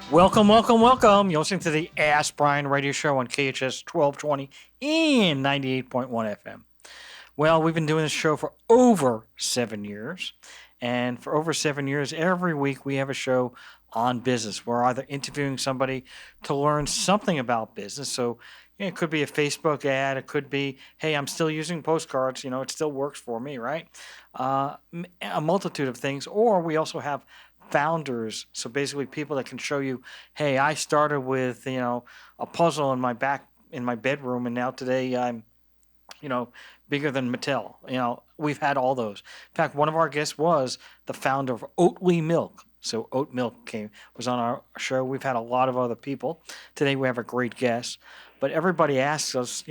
Welcome, welcome, welcome. You're listening to the Ask Brien radio show on KHTS 1220 and 98.1 FM. Well, we've been doing this show for over 7 years. And for over 7 years, every week we have a show on business. We're either interviewing somebody to learn something about business. So it could be a Facebook ad. It could be, hey, I'm still using postcards. It still works for me, right? A multitude of things. Or we also have founders. So basically people that can show you, hey, I started with, a puzzle in my bedroom, and now today I'm bigger than Mattel. We've had all those. In fact, one of our guests was the founder of Oatly Milk. So Oat Milk was on our show. We've had a lot of other people. Today we have a great guest. But everybody asks us,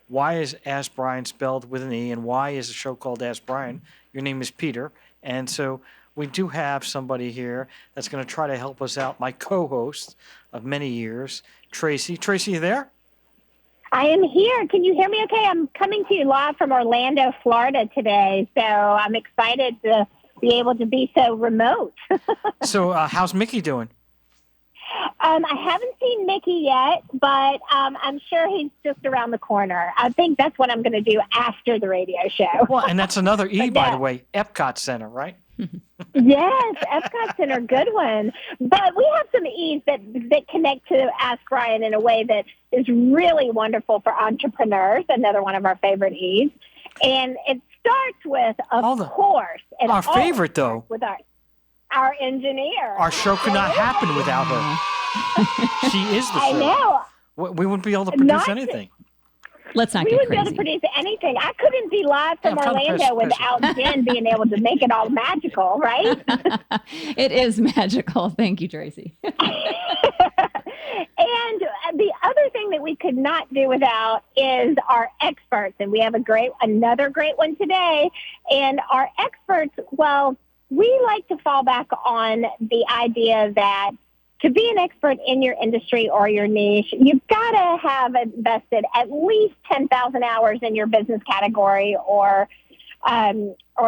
why is Ask Brien spelled with an E, and why is the show called Ask Brien? Your name is Peter. And so we do have somebody here that's going to try to help us out. My co-host of many years, Tracy. Tracy, you there? I am here. Can you hear me okay? I'm coming to you live from Orlando, Florida today, so I'm excited to be able to be so remote. So how's Mickey doing? I haven't seen Mickey yet, but I'm sure he's just around the corner. I think that's what I'm going to do after the radio show. Well, and that's another E, by the way, Epcot Center, right? Yes, Epcot Center, good one. But we have some E's that connect to Ask Brien in a way that is really wonderful for entrepreneurs, another one of our favorite E's. And it starts with, of course. Our favorite, though. With our engineer. Our show could not happen without her. She is the show. I know. We wouldn't be able to produce anything. Let's not we get wouldn't crazy. be able to produce anything. I couldn't be live from Orlando without Jen being able to make it all magical, right? It is magical. Thank you, Tracy. And the other thing that we could not do without is our experts. And we have another great one today. And our experts, well, we like to fall back on the idea that to be an expert in your industry or your niche, you've got to have invested at least 10,000 hours in your business category or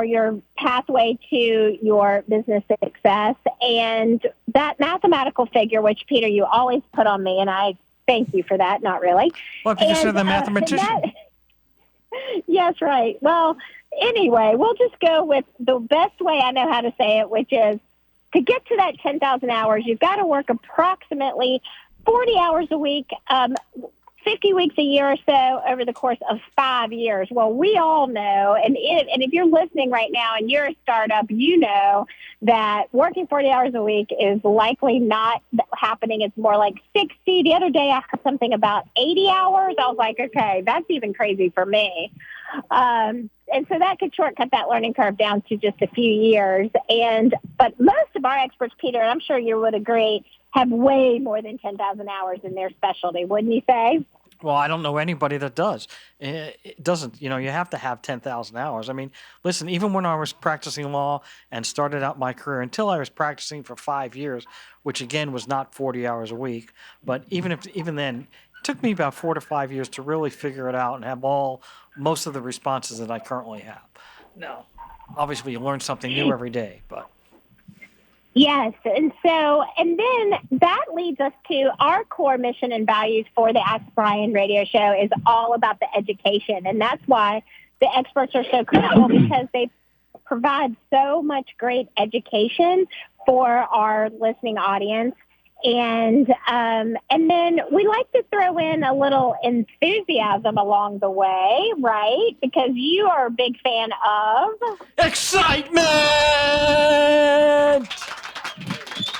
your pathway to your business success. And that mathematical figure, which, Peter, you always put on me, and I thank you for that, not really. Well, because you're the mathematician. Yes, right. Well, anyway, we'll just go with the best way I know how to say it, which is, to get to that 10,000 hours, you've got to work approximately 40 hours a week, 50 weeks a year or so over the course of 5 years. Well, we all know, and if you're listening right now and you're a startup, you know that working 40 hours a week is likely not happening. It's more like 60. The other day I heard something about 80 hours. I was like, okay, that's even crazy for me. And so that could shortcut that learning curve down to just a few years. But most of our experts, Peter, and I'm sure you would agree, have way more than 10,000 hours in their specialty, wouldn't you say? Well, I don't know anybody that does. It doesn't, you have to have 10,000 hours. I mean, listen, even when I was practicing law and started out my career, until I was practicing for 5 years, which again was not 40 hours a week, but even then, it took me about 4 to 5 years to really figure it out and have most of the responses that I currently have. Now, obviously, you learn something new every day, but. Yes, and then that leads us to our core mission and values for the Ask Brien radio show is all about the education, and that's why the experts are so critical because they provide so much great education for our listening audience. And then we like to throw in a little enthusiasm along the way, right? Because you are a big fan of excitement.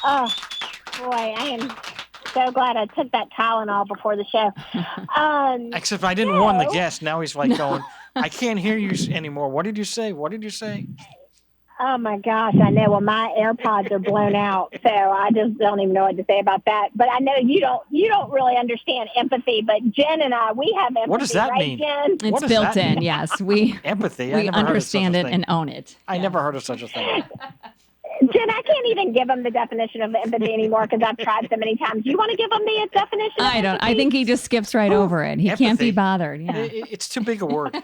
Oh boy, I am so glad I took that Tylenol before the show. Except I didn't warn the guest. Now he's like going, I can't hear you anymore. What did you say? What did you say? Oh my gosh, I know. Well, my AirPods are blown out, so I just don't even know what to say about that. But I know you don't really understand empathy, but Jen and I, we have empathy. What does that right, mean? Jen? It's built in, yes. Empathy. We understand it and own it. I never heard of such a thing. Jen, I can't even give him the definition of empathy anymore because I've tried so many times. Do you want to give him the definition? I don't. I think he just skips right over it. He can't be bothered. Yeah. It's too big a word.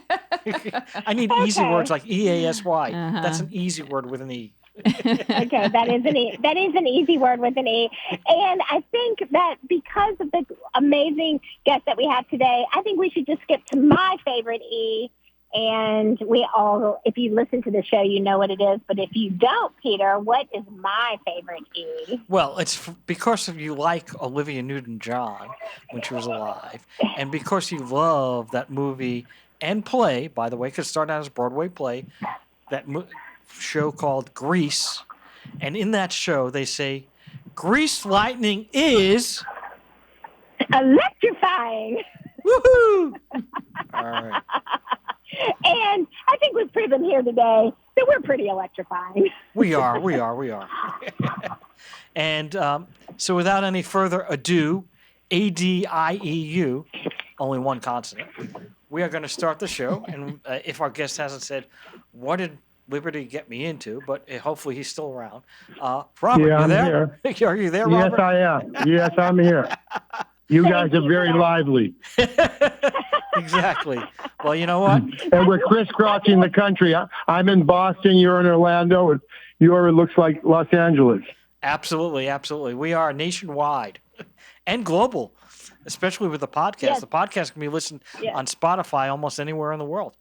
I need easy words like EASY. That's an easy word with an E. Okay, that is an easy word with an E. And I think that because of the amazing guest that we have today, I think we should just skip to my favorite E. And we all, if you listen to the show, you know what it is. But if you don't, Peter, what is my favorite E? Well, it's because of you like Olivia Newton-John when she was alive, and because you love that movie and play, by the way, because it started out as a Broadway play, that show called Grease. And in that show, they say, Grease lightning is Electrifying. woohoo! All right. And I think we've proven here today that we're pretty electrifying. We are. And so without any further ado, ADIEU, only one consonant, we are going to start the show. And if our guest hasn't said, what did Liberty get me into? But hopefully he's still around. Robert, Yeah, you I'm there? here. Are you there, Robert? Yes, I am. Yes, I'm here. You guys are very lively. Exactly. Well, you know what? And we're crisscrossing the country. I'm in Boston, you're in Orlando, and yours looks like Los Angeles. Absolutely. We are nationwide and global, especially with the podcast. Yes. The podcast can be listened on Spotify almost anywhere in the world.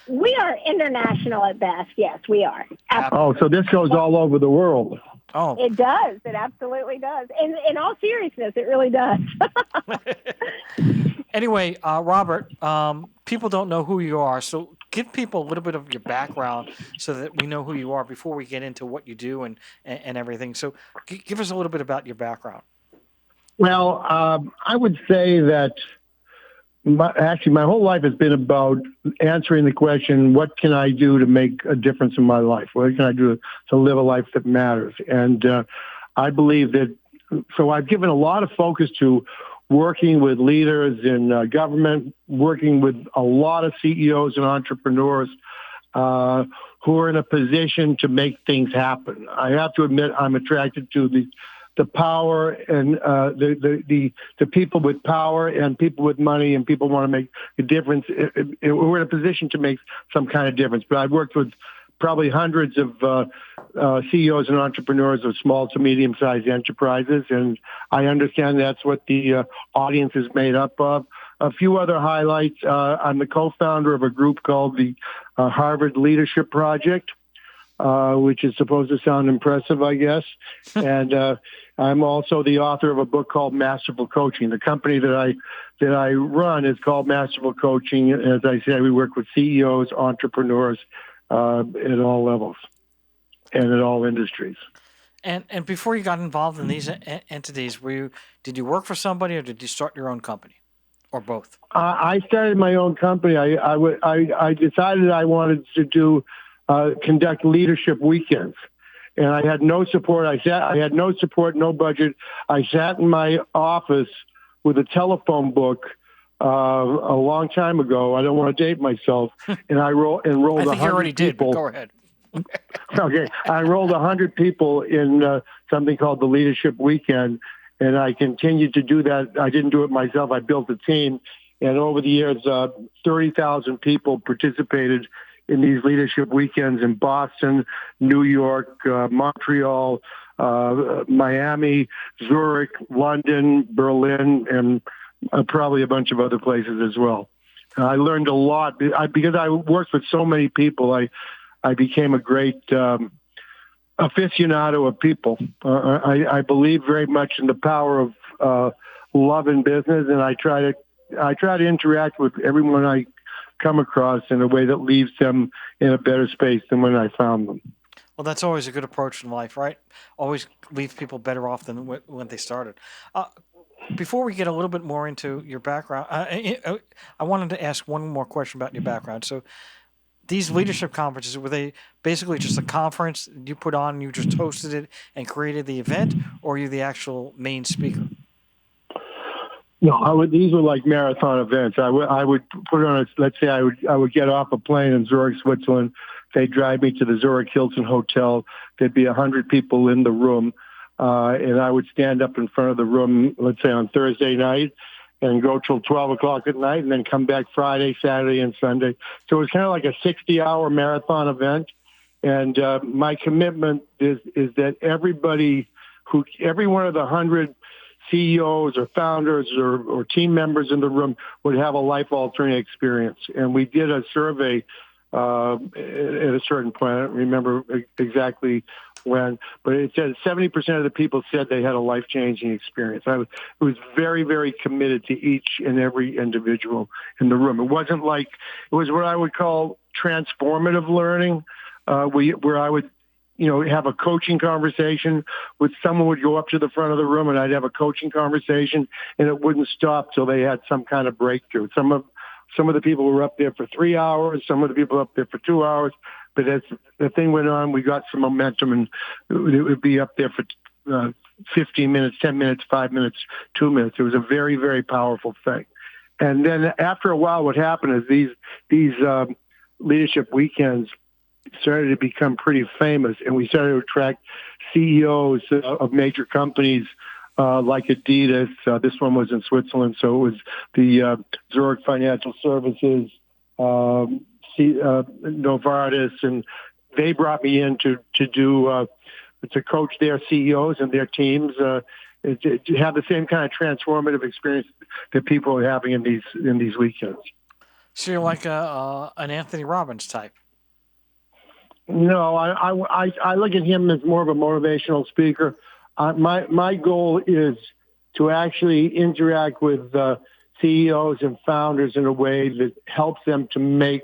We are international at best. Yes, we are. Oh, so this goes all over the world. Oh, it does. It absolutely does. In all seriousness, it really does. Anyway, Robert, people don't know who you are, so give people a little bit of your background so that we know who you are before we get into what you do and everything. So give us a little bit about your background. Well, I would say that my whole life has been about answering the question, what can I do to make a difference in my life? What can I do to live a life that matters? And I believe that, so I've given a lot of focus to working with leaders in government, working with a lot of CEOs and entrepreneurs who are in a position to make things happen. I have to admit I'm attracted to the power and the people with power and people with money and people want to make a difference. We're in a position to make some kind of difference. But I've worked with probably hundreds of CEOs and entrepreneurs of small to medium-sized enterprises, and I understand that's what the audience is made up of. A few other highlights. I'm the co-founder of a group called the Harvard Leadership Project, which is supposed to sound impressive, I guess. And I'm also the author of a book called Masterful Coaching. The company that I run is called Masterful Coaching. As I said, we work with CEOs, entrepreneurs at all levels and in all industries. And before you got involved in these entities, did you work for somebody or did you start your own company, or both? I started my own company. I decided I wanted to conduct leadership weekends, and I had no support. I had no support, no budget. I sat in my office with a telephone book a long time ago. I don't want to date myself, and I enrolled 100 people. I think you already did, but go ahead. Okay, I enrolled 100 people in something called the Leadership Weekend, and I continued to do that. I didn't do it myself. I built a team, and over the years, 30,000 people participated in these leadership weekends in Boston, New York, Montreal, Miami, Zurich, London, Berlin, and probably a bunch of other places as well. I learned a lot because I worked with so many people. I became a great aficionado of people. I believe very much in the power of love in business, and I try to interact with everyone I come across in a way that leaves them in a better space than when I found them. Well, that's always a good approach in life, right? Always leave people better off than when they started. Before we get a little bit more into your background, I wanted to ask one more question about your background. So these leadership conferences, were they basically just a conference you put on and you just hosted it and created the event, or are you the actual main speaker? No, these were like marathon events. I would put on let's say I would get off a plane in Zurich, Switzerland. They'd drive me to the Zurich Hilton Hotel. There'd be 100 people in the room. And I would stand up in front of the room, let's say on Thursday night, and go till 12 o'clock at night, and then come back Friday, Saturday, and Sunday. So it was kind of like a 60-hour marathon event. And my commitment is that every one of the 100 CEOs or founders or team members in the room would have a life-altering experience. And we did a survey at a certain point. I don't remember exactly when, but it said 70% of the people said they had a life-changing experience. I was very, very committed to each and every individual in the room. It was what I would call transformative learning, where I would have a coaching conversation with someone would go up to the front of the room and I'd have a coaching conversation and it wouldn't stop till they had some kind of breakthrough. Some of the people were up there for 3 hours, some of the people up there for 2 hours. But as the thing went on, we got some momentum and it would be up there for 15 minutes, 10 minutes, 5 minutes, 2 minutes. It was a very, very powerful thing. And then after a while, what happened is these leadership weekends started to become pretty famous, and we started to attract CEOs of major companies like Adidas. This one was in Switzerland, so it was the Zurich Financial Services, Novartis, and they brought me in to coach their CEOs and their teams to have the same kind of transformative experience that people are having in these weekends. So you're like an Anthony Robbins type. No, I look at him as more of a motivational speaker. My goal is to actually interact with CEOs and founders in a way that helps them to make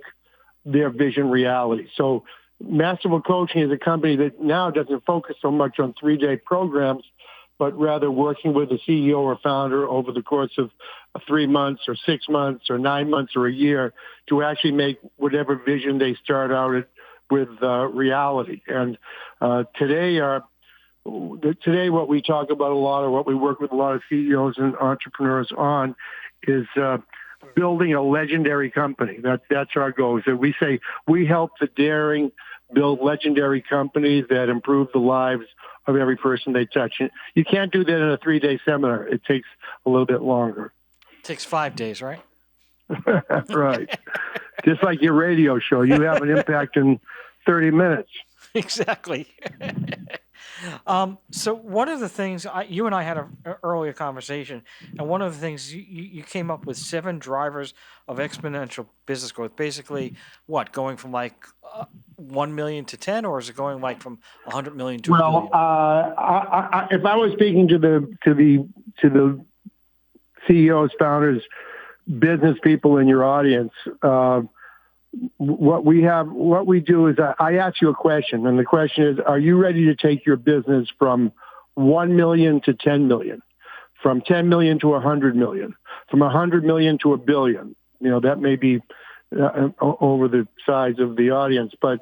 their vision reality. So Masterful Coaching is a company that now doesn't focus so much on 3-day programs, but rather working with a CEO or founder over the course of 3 months or 6 months or 9 months or a year to actually make whatever vision they start out with reality. And today what we talk about a lot, or what we work with a lot of CEOs and entrepreneurs on, is building a legendary company. That's our goal. So we say we help the daring build legendary companies that improve the lives of every person they touch. You can't do that in a 3-day seminar. It takes a little bit longer. It takes 5 days, right? Right. Just like your radio show, you have an impact in 30 minutes. Exactly. So one of the things you and I had an earlier conversation, and one of the things you came up with 7 drivers of exponential business growth. Basically, what, going from like 1 million to 10, or is it going like from 100 million to 1 billion? If I was speaking to the CEOs, founders, business people in your audience, what we do is I ask you a question, and the question is, are you ready to take your business from 1 million to 10 million, from 10 million to 100 million, from 100 million to 1 billion? That may be over the size of the audience, but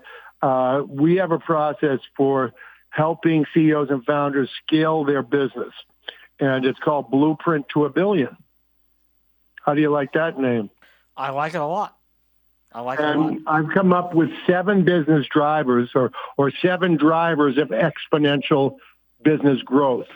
we have a process for helping CEOs and founders scale their business, and it's called Blueprint to 1 Billion. How do you like that name? I like it a lot. I've come up with 7 business drivers or 7 drivers of exponential business growth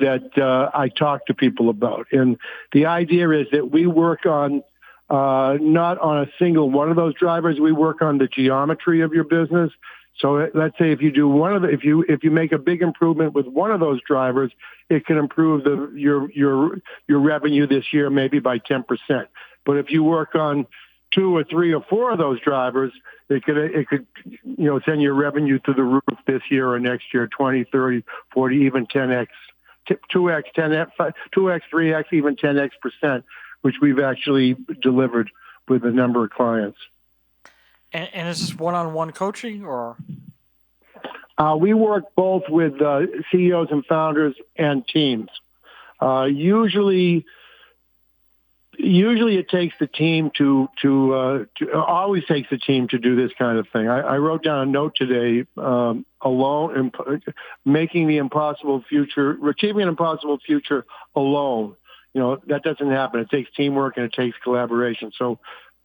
that I talk to people about. And the idea is that we work on not on a single one of those drivers. We work on the geometry of your business. So let's say if you do if you make a big improvement with one of those drivers, it can improve your revenue this year maybe by 10%. But if you work on 2 or 3 or 4 of those drivers, it could send your revenue to the roof this year or next year, 20, 30, 40, even 10x, 2x, 10x, 2x, 3x, even 10x%, which we've actually delivered with a number of clients. And is this one-on-one coaching, or? We work both with CEOs and founders and teams. Usually it takes the team always takes the team to do this kind of thing. I wrote down a note today, alone, achieving an impossible future alone. That doesn't happen. It takes teamwork and it takes collaboration. So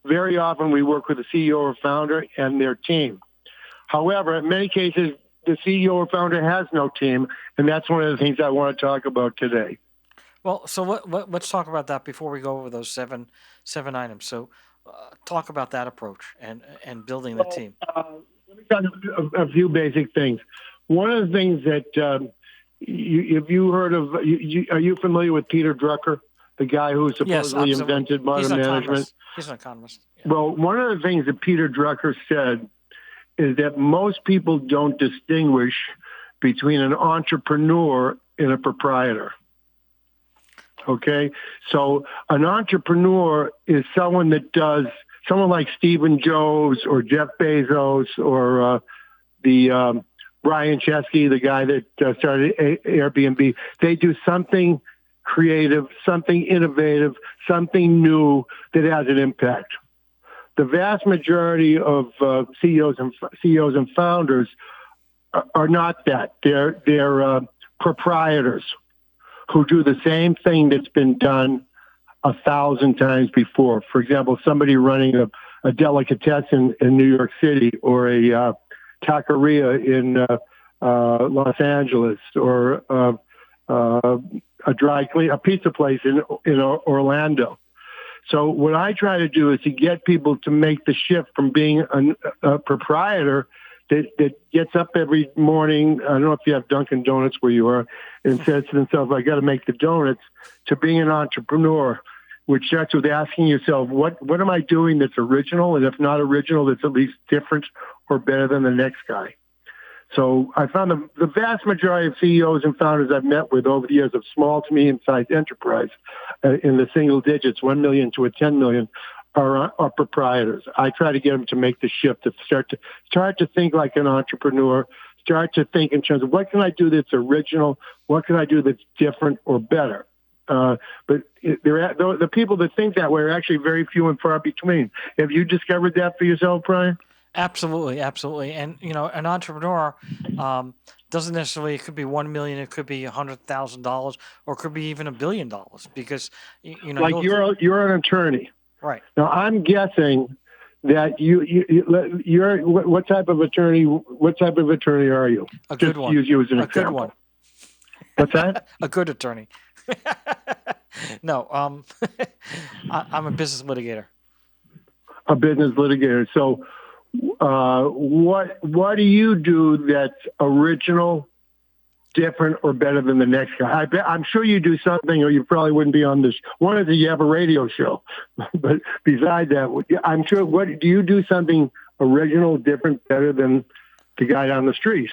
very often we work with the CEO or founder and their team. However, in many cases, the CEO or founder has no team, and that's one of the things I want to talk about today. Well, so let's talk about that before we go over those seven items. So talk about that approach and building the team. Let me talk a few basic things. One of the things that if you heard of, are you familiar with Peter Drucker, the guy who supposedly invented modern management? He's an economist. Yeah. Well, one of the things that Peter Drucker said is that most people don't distinguish between an entrepreneur and a proprietor. Okay? So an entrepreneur is someone that does, someone like Stephen Jobs or Jeff Bezos or Brien, the guy that started Airbnb. They do something creative, something innovative, something new that has an impact. The vast majority of CEOs and founders are not that. They're proprietors who do the same thing that's been done 1,000 times before. For example, somebody running a delicatessen in New York City, or a taqueria in Los Angeles, or a pizza place in Orlando. So what I try to do is to get people to make the shift from being a proprietor that gets up every morning. I don't know if you have Dunkin' Donuts where you are, and says to themselves, I got to make the donuts, to being an entrepreneur, which starts with asking yourself, what am I doing that's original? And if not original, that's at least different or better than the next guy. So I found the vast majority of CEOs and founders I've met with over the years of small to medium-sized enterprise in the single digits, 1 million to 10 million, are proprietors. I try to get them to make the shift, to start to think like an entrepreneur, start to think in terms of what can I do that's original, what can I do that's different or better. But the people that think that way are actually very few and far between. Have you discovered that for yourself, Brien? Absolutely. And an entrepreneur doesn't necessarily. It could be 1 million, it could be $100,000, or it could be even $1 billion. Because like you're an attorney, right? Now I'm guessing that you're what type of attorney? What type of attorney are you? A good one. Use you as an example. Good one. What's that? A good attorney. No, I'm a business litigator. A business litigator. So, what do you do that's original, different, or better than the next guy? I'm sure you do something, or you probably wouldn't be on this. One is that you have a radio show, but besides that, I'm sure. What do you do? Something original, different, better than the guy down the street?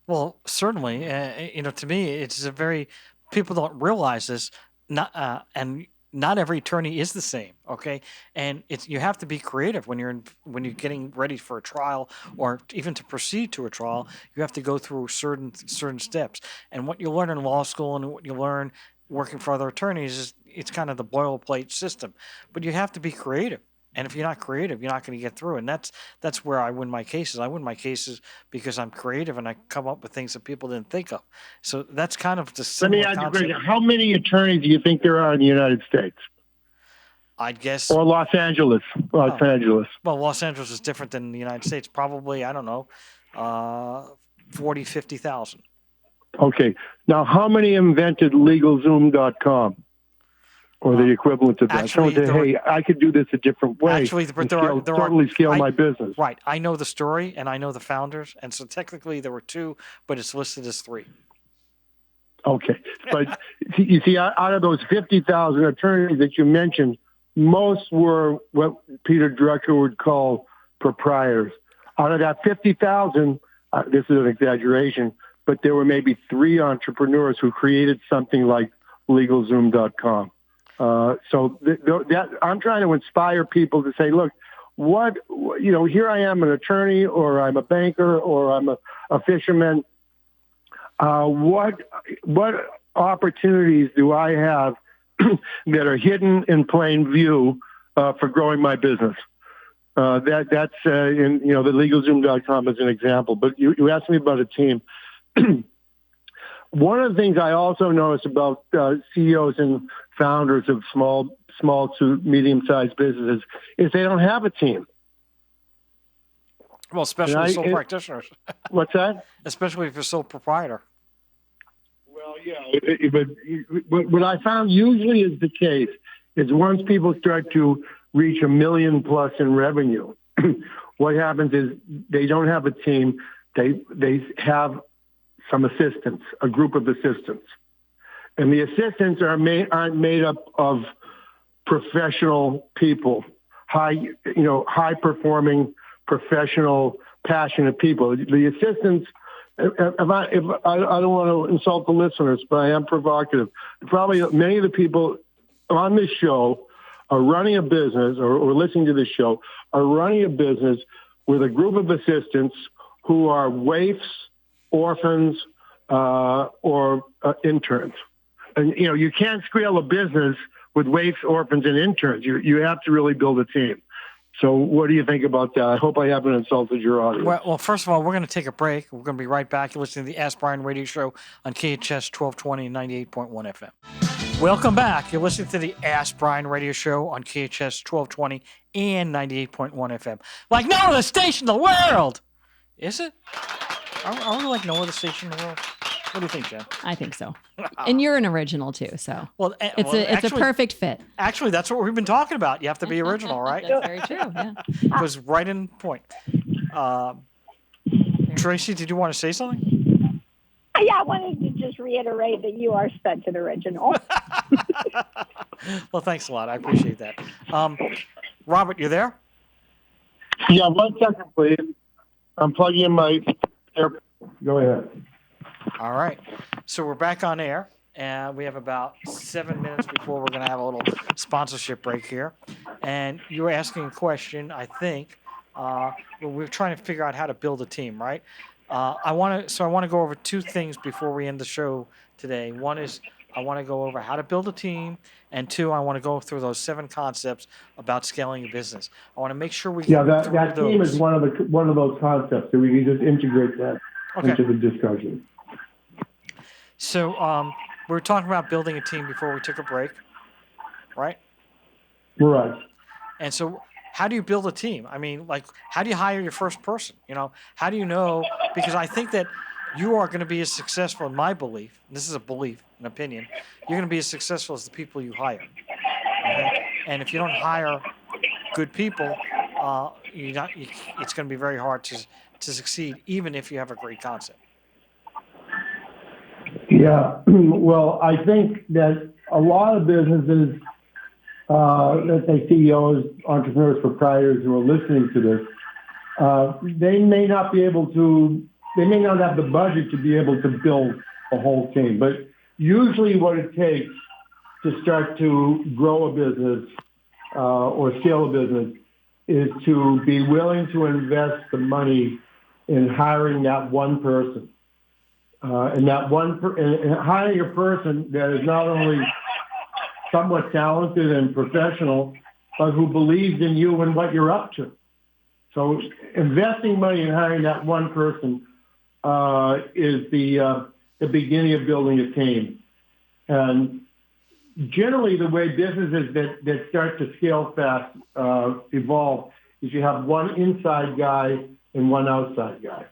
Well, certainly. To me, it's a very people don't realize this. Not every attorney is the same, okay? And you have to be creative when you're getting ready for a trial, or even to proceed to a trial. You have to go through certain steps. And what you learn in law school and what you learn working for other attorneys is it's kind of the boilerplate system. But you have to be creative. And if you're not creative, you're not going to get through. And that's where I win my cases. I win my cases because I'm creative and I come up with things that people didn't think of. So that's kind of the similar concept. Let me ask you a question. How many attorneys do you think there are in the United States? I'd guess. Or Los Angeles. Angeles. Well, Los Angeles is different than the United States. Probably, I don't know, 40, 50,000. Okay. Now, how many invented LegalZoom.com? Or the equivalent of that. Actually, someone say, hey, I could do this a different way. Actually, totally scale my business. Right. I know the story, and I know the founders. And so technically there were 2, but it's listed as 3. Okay. But you see, out of those 50,000 attorneys that you mentioned, most were what Peter Drucker would call proprietors. Out of that 50,000, this is an exaggeration, but there were maybe 3 entrepreneurs who created something like LegalZoom.com. So I'm trying to inspire people to say, look, here I am, an attorney, or I'm a banker, or I'm a fisherman. What opportunities do I have that are hidden in plain view for growing my business? That's in the LegalZoom.com is an example. But you asked me about a team. One of the things I also notice about CEOs and founders of small to medium-sized businesses is they don't have a team. Well, especially sole practitioners. What's that? Especially if you're sole proprietor. Well, yeah, but what I found usually is the case is once people start to reach $1 million+ in revenue, what happens is they don't have a team. They have some assistants, a group of assistants. And the assistants aren't made up of professional people, high performing, professional, passionate people. The assistants, if I don't want to insult the listeners, but I am provocative. Probably many of the people on this show are running a business or listening to this show are running a business with a group of assistants who are waifs, orphans, or interns. And, you can't scale a business with waifs, orphans, and interns. You have to really build a team. So what do you think about that? I hope I haven't insulted your audience. Well, first of all, we're going to take a break. We're going to be right back. You're listening to the Ask Brien radio show on KHTS 1220 and 98.1 FM. Welcome back. You're listening to the Ask Brien radio show on KHTS 1220 and 98.1 FM. Like no other station in the world! Is it? Are we like no other station in the world? What do you think, Jen? I think so. And you're an original too, so it's a perfect fit. Actually, that's what we've been talking about. You have to be original, right? That's very true. Yeah. It was right in point. Tracy, did you want to say something? Yeah, I wanted to just reiterate that you are such an original. Well, thanks a lot. I appreciate that. Robert, you there? Yeah, 1 second, please. I'm plugging in my AirPods. Go ahead. All right. So we're back on air, and we have about 7 minutes before we're going to have a little sponsorship break here. And you were asking a question, I think. We're trying to figure out how to build a team, right? I want to go over two things before we end the show today. One is I want to go over how to build a team, and two, I want to go through those 7 concepts about scaling a business. I want to make sure we that team is one of those concepts that we can just integrate that into the discussion. So we were talking about building a team before we took a break, right? Right. And so how do you build a team? I mean, like, how do you hire your first person? How do you know? Because I think that you are going to be as successful, in my belief, and this is a belief, an opinion, you're going to be as successful as the people you hire. Okay? And if you don't hire good people, it's going to be very hard to succeed, even if you have a great concept. Yeah, well, I think that a lot of businesses, let's say CEOs, entrepreneurs, proprietors who are listening to this, they may not have the budget to be able to build a whole team. But usually what it takes to start to grow a business or scale a business is to be willing to invest the money in hiring that one person. And hiring a person that is not only somewhat talented and professional, but who believes in you and what you're up to. So investing money in hiring that one person is the beginning of building a team. And generally, the way businesses that start to scale fast evolve is you have one inside guy and one outside guy.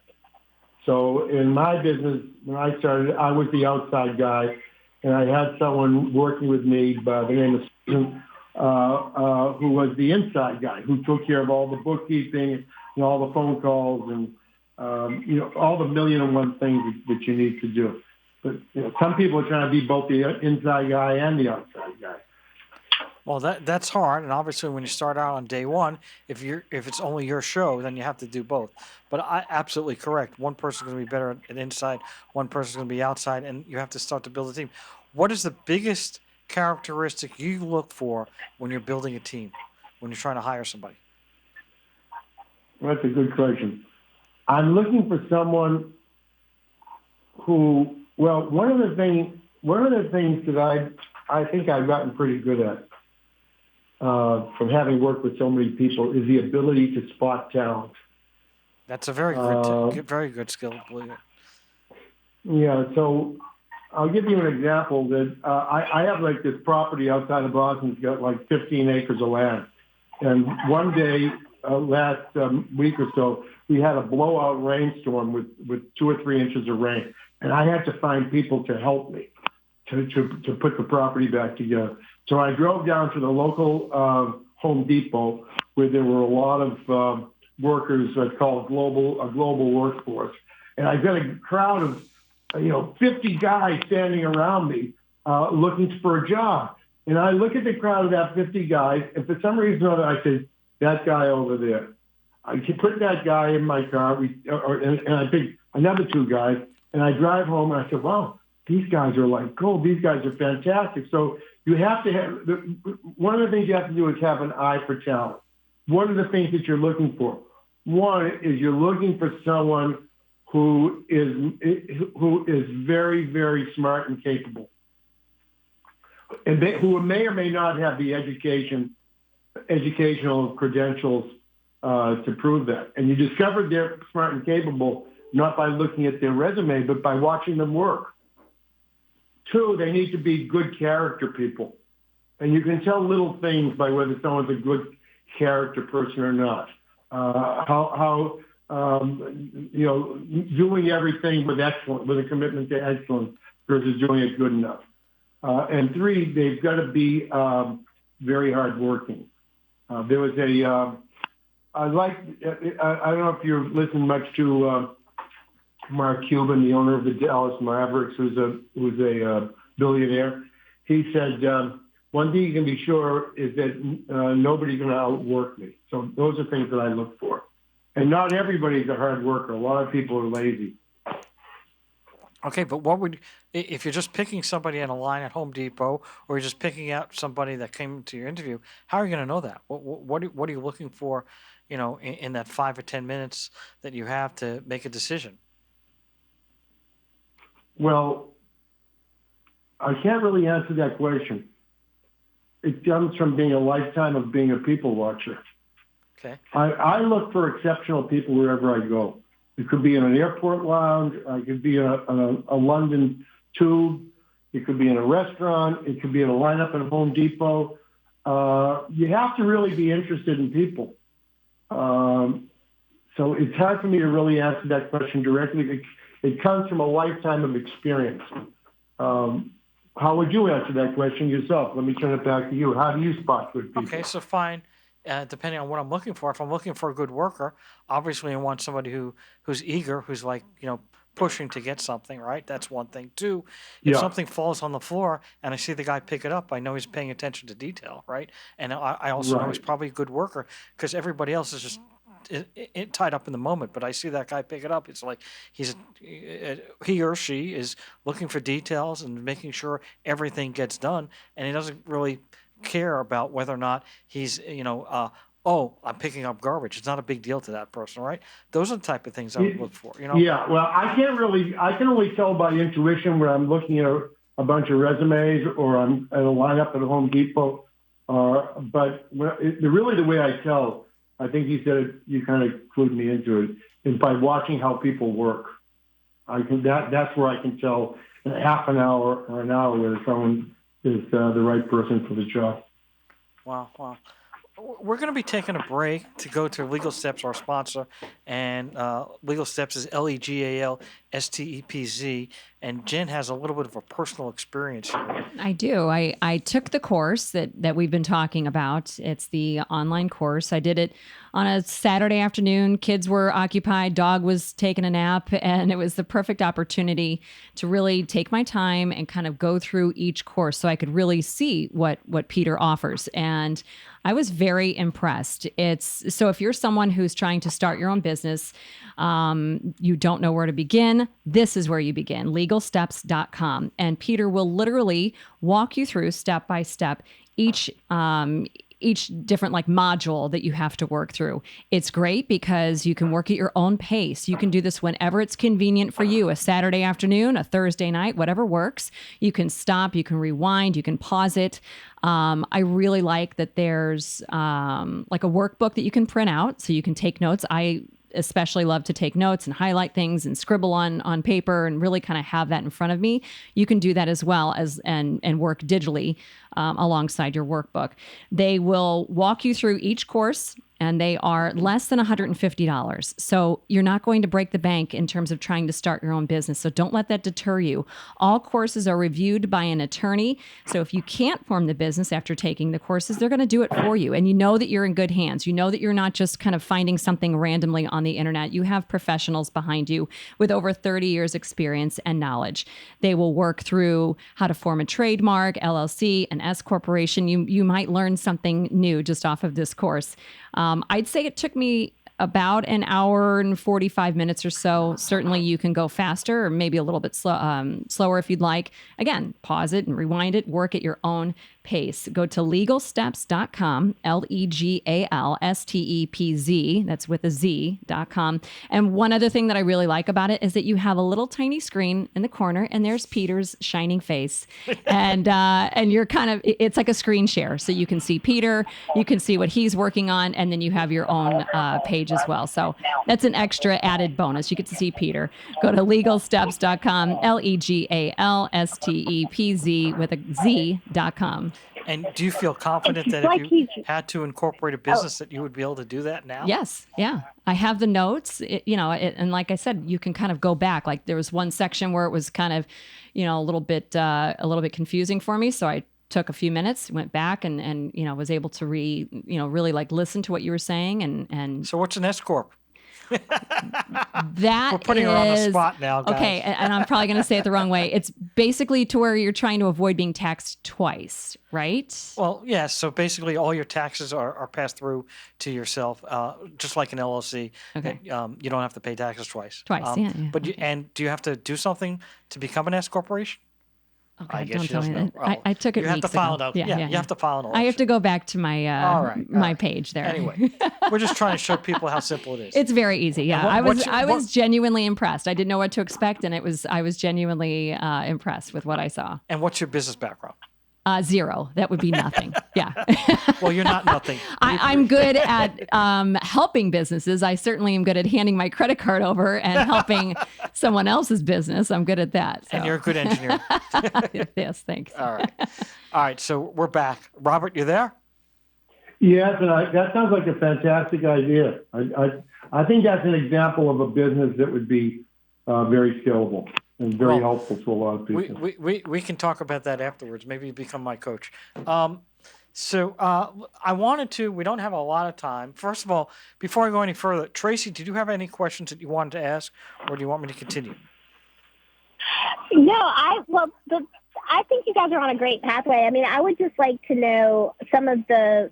So in my business, when I started, I was the outside guy, and I had someone working with me by the name of Susan, who was the inside guy, who took care of all the bookkeeping and all the phone calls and all the 1,000,001 things that you need to do. But some people are trying to be both the inside guy and the outside guy. Well, that's hard, and obviously when you start out on day one, if it's only your show, then you have to do both. But I absolutely correct. One person's going to be better at inside, one person's going to be outside, and you have to start to build a team. What is the biggest characteristic you look for when you're building a team, when you're trying to hire somebody? Well, that's a good question. I'm looking for someone who, well, one of the things that I think I've gotten pretty good at from having worked with so many people is the ability to spot talent. That's a very good skill, I believe it. Yeah, so I'll give you an example that I have like this property outside of Boston. It's got like 15 acres of land. And one day, last week or so, we had a blowout rainstorm with 2 or 3 inches of rain. And I had to find people to help me to put the property back together. So I drove down to the local Home Depot where there were a lot of workers called a global workforce. And I've got a crowd of, 50 guys standing around me looking for a job. And I look at the crowd of that 50 guys, and for some reason or other, I say, that guy over there. I can put that guy in my car, and I pick another two guys, and I drive home, and I said, wow, these guys are like gold. These guys are fantastic. So you have to have, one of the things you have to do is have an eye for talent. What are the things that you're looking for? One is you're looking for someone who is very, very smart and capable, and who may or may not have the educational credentials to prove that. And you discover they're smart and capable not by looking at their resume, but by watching them work. Two, they need to be good character people. And you can tell little things by whether someone's a good character person or not. Doing everything with a commitment to excellence versus doing it good enough. And three, they've got to be very hardworking. There was I don't know if you've listened much to Mark Cuban, the owner of the Dallas Mavericks, who's a billionaire. He said, one thing you can be sure is that nobody's going to outwork me. So those are things that I look for. And not everybody's a hard worker. A lot of people are lazy. Okay, but if you're just picking somebody in a line at Home Depot, or you're just picking out somebody that came to your interview, how are you going to know that? What are you looking for, in that 5 or 10 minutes that you have to make a decision? Well, I can't really answer that question. It comes from being a lifetime of being a people watcher. Okay. I look for exceptional people wherever I go. It could be in an airport lounge. I could be on a London tube. It could be in a restaurant. It could be in a lineup at Home Depot. You have to really be interested in people. So it's hard for me to really answer that question directly. It comes from a lifetime of experience. How would you answer that question yourself? Let me turn it back to you. How do you spot good people? Okay, so fine. Depending on what I'm looking for, if I'm looking for a good worker, obviously I want somebody who's eager, who's like, pushing to get something, right? That's one thing. Two, if something falls on the floor and I see the guy pick it up, I know he's paying attention to detail, right? And I also know he's probably a good worker, because everybody else is just tied up in the moment. But I see that guy pick it up. It's like he or she is looking for details and making sure everything gets done, and he doesn't really care about whether or not he's, I'm picking up garbage. It's not a big deal to that person, right? Those are the type of things I would look for, Yeah, well, I can only tell by intuition when I'm looking at a bunch of resumes or I'm at a lineup at Home Depot. But really the way I tell, I think you said it, you kind of clued me into it, is by watching how people work. That's where I can tell in a half an hour or an hour whether someone is the right person for the job. Wow. We're going to be taking a break to go to Legal Steps, our sponsor, and Legal Steps is LEGALSTEPZ, and Jen has a little bit of a personal experience here. I do. I took the course that we've been talking about. It's the online course. I did it on a Saturday afternoon. Kids were occupied, dog was taking a nap, and it was the perfect opportunity to really take my time and kind of go through each course so I could really see what Peter offers. And I was very impressed. So if you're someone who's trying to start your own business, you don't know where to begin, this is where you begin, legalsteps.com. And Peter will literally walk you through step by step each different module that you have to work through. It's great because you can work at your own pace. You can do this whenever it's convenient for you, a Saturday afternoon, a Thursday night, whatever works. You can stop, you can rewind, you can pause it. I really like that there's like a workbook that you can print out so you can take notes. I especially love to take notes and highlight things and scribble on paper and really kind of have that in front of me. You can do that as well as and work digitally alongside your workbook. They will walk you through each course and they are less than $150. So you're not going to break the bank in terms of trying to start your own business. So don't let that deter you. All courses are reviewed by an attorney. So if you can't form the business after taking the courses, they're going to do it for you. And you know that you're in good hands. You know that you're not just kind of finding something randomly on the internet. You have professionals behind you with over 30 years experience and knowledge. They will work through how to form a trademark, LLC, an S corporation. You might learn something new just off of this course. I'd say it took me about an hour and 45 minutes or so. Certainly you can go faster or maybe a little bit slower if you'd like. Again, pause it and rewind it, work at your own pace. Go to legalstepz.com, LEGALSTEPZ, that's with a Z.com. And one other thing that I really like about it is that you have a little tiny screen in the corner and there's Peter's shining face. And you're kind of, it's like a screen share. So you can see Peter, you can see what he's working on, and then you have your own page as well. So that's an extra added bonus. You get to see Peter. Go to legalstepz.com, LEGALSTEPZ with a Z.com. And do you feel confident that if you had to incorporate a business that you would be able to do that now? Yes. Yeah. I have the notes, and like I said, you can kind of go back. Like there was one section where it was kind of, a little bit confusing for me. So I took a few minutes, went back and was able to really like listen to what you were saying. And so what's an S Corp? That we're putting her on the spot now, guys. Okay, and I'm probably going to say it the wrong way. It's basically to where you're trying to avoid being taxed twice, right? Well, yes. So basically, all your taxes are passed through to yourself, just like an LLC. Okay. You don't have to pay taxes twice. Yeah. But do you have to do something to become an S corporation? Okay, I guess don't she tell me doesn't that. know. I took it. You have to file ago. it out. Yeah, you have to file an election. I have to go back to my my page there. Anyway, we're just trying to show people how simple it is. It's very easy. Yeah, I was genuinely impressed. I didn't know what to expect, and I was genuinely impressed with what I saw. And what's your business background? Zero. That would be nothing. Yeah. Well, you're not nothing. I'm good at helping businesses. I certainly am good at handing my credit card over and helping someone else's business. I'm good at that. So. And you're a good engineer. Yes, thanks. All right. So we're back. Robert, you there? Yes, and that sounds like a fantastic idea. I think that's an example of a business that would be very scalable and very helpful to a lot of people. We can talk about that afterwards. Maybe you become my coach. So I wanted to, we don't have a lot of time. First of all, before I go any further, Tracy, did you have any questions that you wanted to ask, or do you want me to continue? No, I think you guys are on a great pathway. I mean, I would just like to know some of the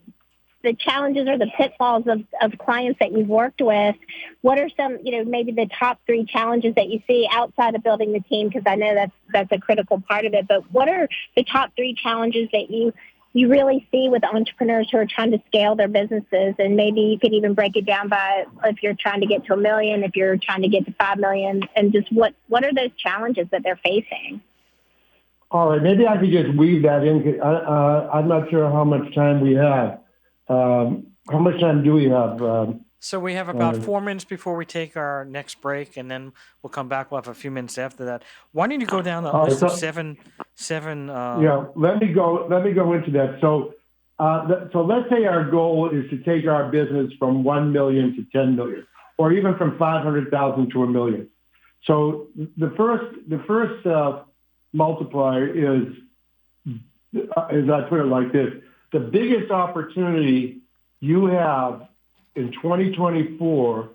challenges or the pitfalls of clients that you've worked with. What are some, maybe the top 3 challenges that you see outside of building the team? Because I know that's a critical part of it. But what are the top 3 challenges that you really see with entrepreneurs who are trying to scale their businesses? And maybe you could even break it down by if you're trying to get to $1 million, if you're trying to get to $5 million, and just what are those challenges that they're facing? All right, maybe I could just weave that in. I'm not sure how much time we have. How much time do we have? So we have about 4 minutes before we take our next break, and then we'll come back. We'll have a few minutes after that. Why don't you go down the list of seven? Yeah, let me go into that. So, so let's say our goal is to take our business from 1 million to 10 million, or even from 500,000 to 1 million. So the first multiplier is I put it like this: the biggest opportunity you have in 2024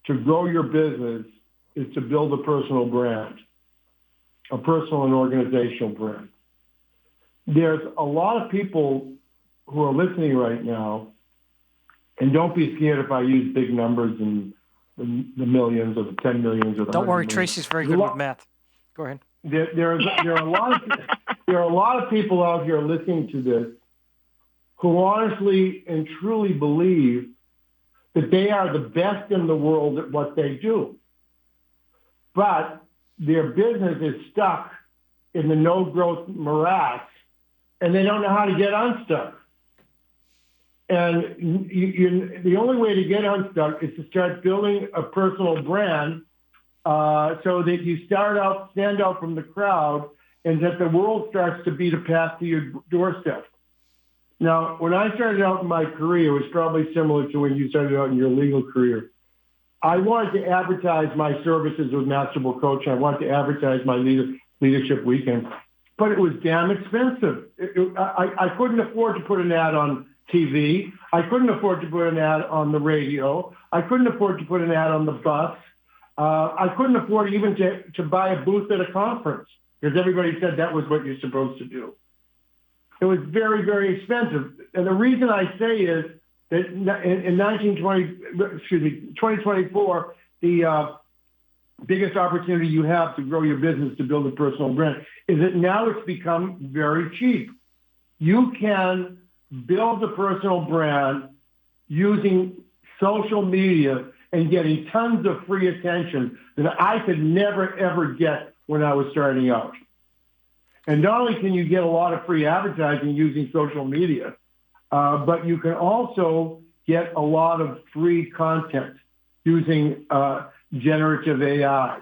to grow your business is to build a personal brand, a personal and organizational brand. There's a lot of people who are listening right now, and don't be scared if I use big numbers and the millions or the 10 millions or the Don't worry, millions. Tracy's very good with math. Go ahead. There are a lot of people out here listening to this who honestly and truly believe that they are the best in the world at what they do. But their business is stuck in the no-growth morass, and they don't know how to get unstuck. And the only way to get unstuck is to start building a personal brand so that you stand out from the crowd, and that the world starts to beat a path to your doorstep. Now, when I started out in my career, it was probably similar to when you started out in your legal career. I wanted to advertise my services with Masterful Coaching. I wanted to advertise my leadership weekends, but it was damn expensive. I couldn't afford to put an ad on TV. I couldn't afford to put an ad on the radio. I couldn't afford to put an ad on the bus. I couldn't afford even to buy a booth at a conference because everybody said that was what you're supposed to do. It was very, very expensive. And the reason I say is that in 2024, the biggest opportunity you have to grow your business, to build a personal brand, is that now it's become very cheap. You can build a personal brand using social media and getting tons of free attention that I could never, ever get when I was starting out. And not only can you get a lot of free advertising using social media, but you can also get a lot of free content using generative AI.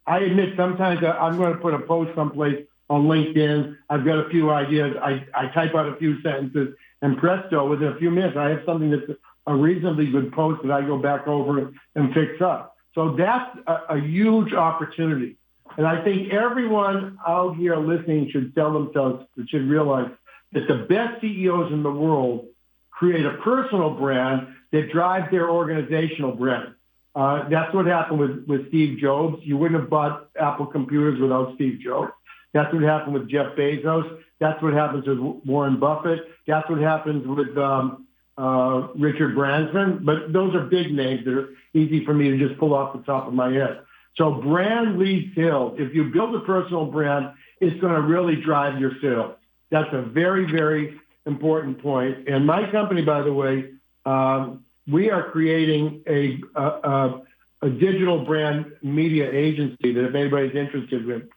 I admit sometimes I'm going to put a post someplace on LinkedIn. I've got a few ideas. I type out a few sentences, and presto, within a few minutes, I have something that's a reasonably good post that I go back over and fix up. So that's a huge opportunity. And I think everyone out here listening should tell themselves, should realize that the best CEOs in the world create a personal brand that drives their organizational brand. That's what happened with Steve Jobs. You wouldn't have bought Apple computers without Steve Jobs. That's what happened with Jeff Bezos. That's what happens with Warren Buffett. That's what happens with Richard Branson. But those are big names that are easy for me to just pull off the top of my head. So brand leads sales. If you build a personal brand, it's going to really drive your sales. That's a very, very important point. And my company, by the way, we are creating a digital brand media agency that if anybody's interested in,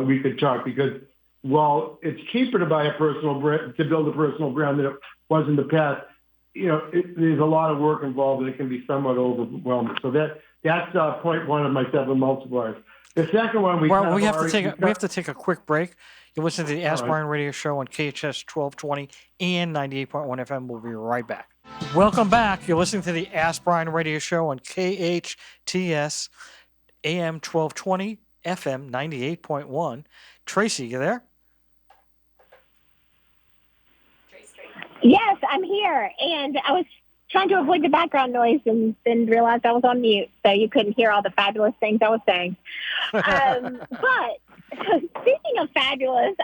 we could talk, because while it's cheaper to buy a personal brand, to build a personal brand than it was in the past, there's a lot of work involved and it can be somewhat overwhelming. So that's point one of my 7 multipliers. The second one, we have to take a quick break. You listen to the Ask Brien radio show on KHTS 1220 and 98.1 FM. We'll be right back. Welcome back. You're listening to the Ask Brien radio show on KHTS AM 1220 FM 98.1. Tracy, you there? Yes, I'm here. And I was trying to avoid the background noise and then realized I was on mute, so you couldn't hear all the fabulous things I was saying. But speaking of fabulous,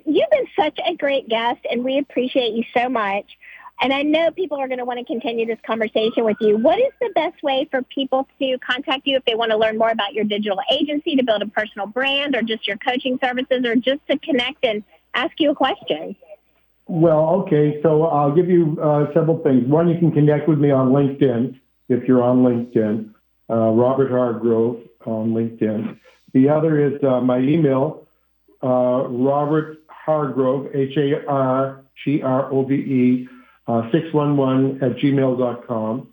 you've been such a great guest, and we appreciate you so much. And I know people are going to want to continue this conversation with you. What is the best way for people to contact you if they want to learn more about your digital agency, to build a personal brand, or just your coaching services, or just to connect and ask you a question? Well, okay, so I'll give you several things. One, you can connect with me on LinkedIn, if you're on LinkedIn, Robert Hargrove on LinkedIn. The other is my email, Robert Hargrove, HARGROVE, 611@gmail.com.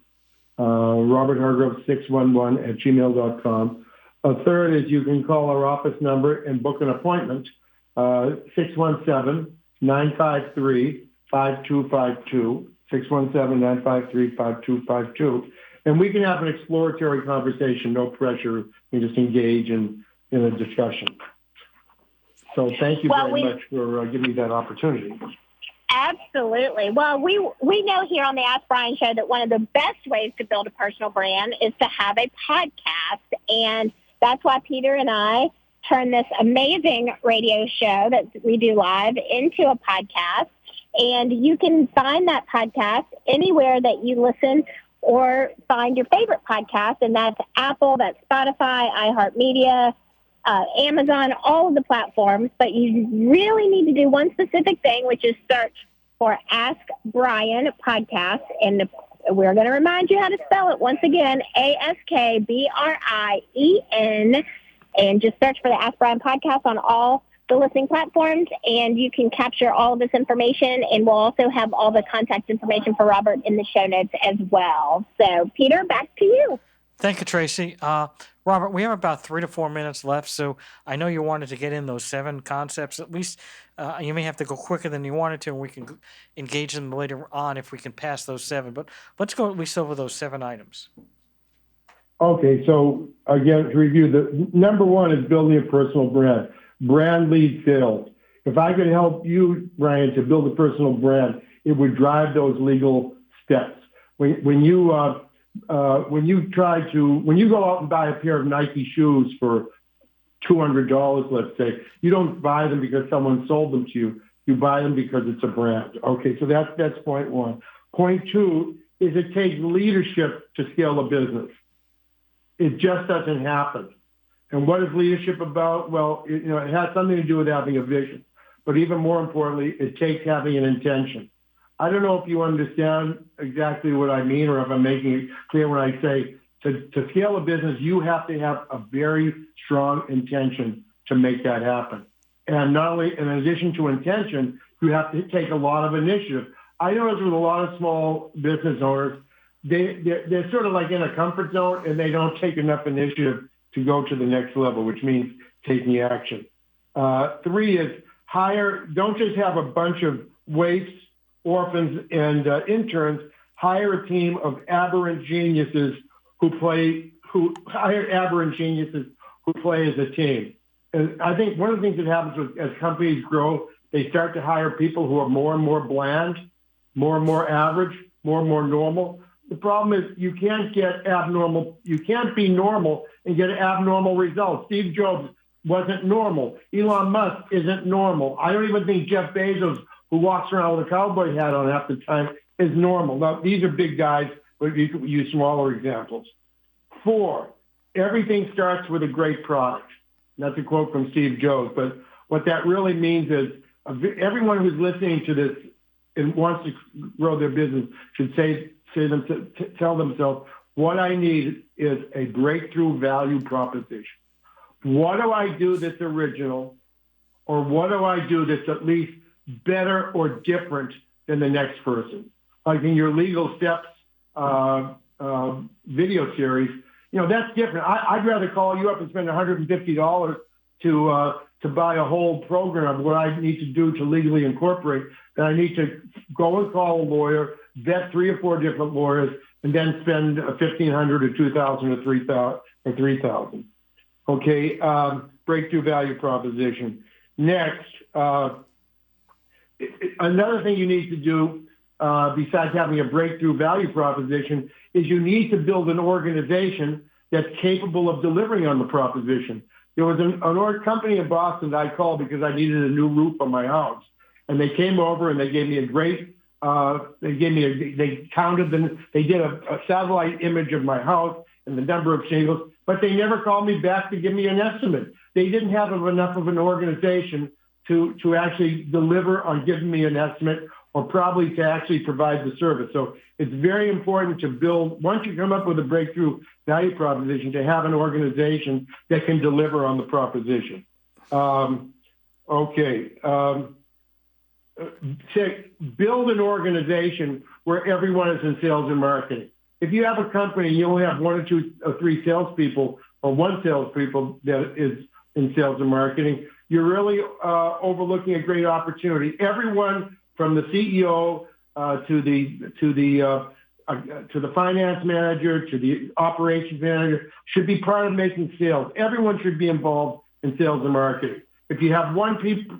Robert Hargrove 611@gmail.com. A third is you can call our office number and book an appointment, 617-953-5252, 617-953-5252. And we can have an exploratory conversation, no pressure. We just engage in a discussion. So thank you very much for giving me that opportunity. Absolutely. Well, we know here on the Ask Brien show that one of the best ways to build a personal brand is to have a podcast. And that's why Peter and I turn this amazing radio show that we do live into a podcast. And you can find that podcast anywhere that you listen or find your favorite podcast. And that's Apple, that's Spotify, iHeartMedia, Amazon, all of the platforms. But you really need to do one specific thing, which is search for Ask Brien Podcast. And we're going to remind you how to spell it once again, ASKBRIEN. And just search for the Ask Brien Podcast on all the listening platforms, and you can capture all of this information. And we'll also have all the contact information for Robert in the show notes as well. So, Peter, back to you. Thank you, Tracy. Robert, we have about 3 to 4 minutes left, so I know you wanted to get in those 7 concepts. At least you may have to go quicker than you wanted to, and we can engage them later on if we can pass those 7. But let's go at least over those 7 items. Okay, so again, to review, the number 1 is building a personal brand. Brand leads sales. If I could help you, Brien, to build a personal brand, it would drive those legal steps. When you go out and buy a pair of Nike shoes for $200, let's say, you don't buy them because someone sold them to you. You buy them because it's a brand. Okay, so that's point 1. Point 2 is it takes leadership to scale a business. It just doesn't happen. And what is leadership about? Well, it has something to do with having a vision. But even more importantly, it takes having an intention. I don't know if you understand exactly what I mean or if I'm making it clear when I say to scale a business, you have to have a very strong intention to make that happen. And not only, in addition to intention, you have to take a lot of initiative. I notice with a lot of small business owners, they're sort of like in a comfort zone and they don't take enough initiative to go to the next level, which means taking action. 3 is don't just have a bunch of waifs, orphans, and interns. Hire a team of aberrant geniuses who play as a team. And I think one of the things that happens as companies grow, they start to hire people who are more and more bland, more and more average, more and more normal. The problem is you can't be normal and get abnormal results. Steve Jobs wasn't normal. Elon Musk isn't normal. I don't even think Jeff Bezos, who walks around with a cowboy hat on half the time, is normal. Now, these are big guys, but you can use smaller examples. 4, everything starts with a great product. That's a quote from Steve Jobs, but what that really means is everyone who's listening to this and wants to grow their business should tell themselves, what I need is a breakthrough value proposition. What do I do that's original, or what do I do that's at least better or different than the next person? Like in your legal steps video series, that's different. I'd rather call you up and spend $150 to buy a whole program of what I need to do to legally incorporate than I need to go and call a lawyer, vet 3 or 4 different lawyers, and then spend $1,500 or $2,000 or $3,000. Okay, breakthrough value proposition. Next, another thing you need to do besides having a breakthrough value proposition is you need to build an organization that's capable of delivering on the proposition. There was an company in Boston that I called because I needed a new roof on my house. And they came over and they gave me they counted them, they did a satellite image of my house and the number of shingles, but they never called me back to give me an estimate. They didn't have enough of an organization to actually deliver on giving me an estimate or probably to actually provide the service. So it's very important to build, once you come up with a breakthrough value proposition, to have an organization that can deliver on the proposition. Build an organization where everyone is in sales and marketing. If you have a company and you only have 1 or 2 or 3 salespeople or 1 salespeople that is in sales and marketing, you're really overlooking a great opportunity. Everyone from the CEO to the finance manager to the operations manager should be part of making sales. Everyone should be involved in sales and marketing. If you have 1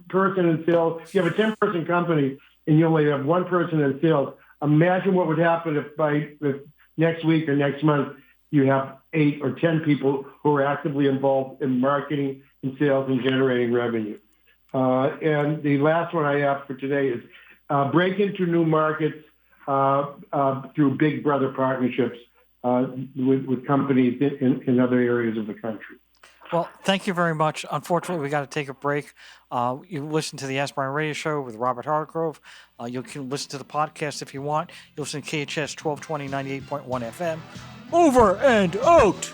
person in sales, if you have a 10-person company and you only have 1 person in sales, imagine what would happen if next week or next month you have 8 or 10 people who are actively involved in marketing and sales and generating revenue. And the last one I have for today is break into new markets through big brother partnerships with companies in other areas of the country. Well, thank you very much. Unfortunately, we got to take a break. You listen to the Ask Brien Radio Show with Robert Hargrove. You can listen to the podcast if you want. You'll listen to KHTS 1220 98.1 FM. Over and out!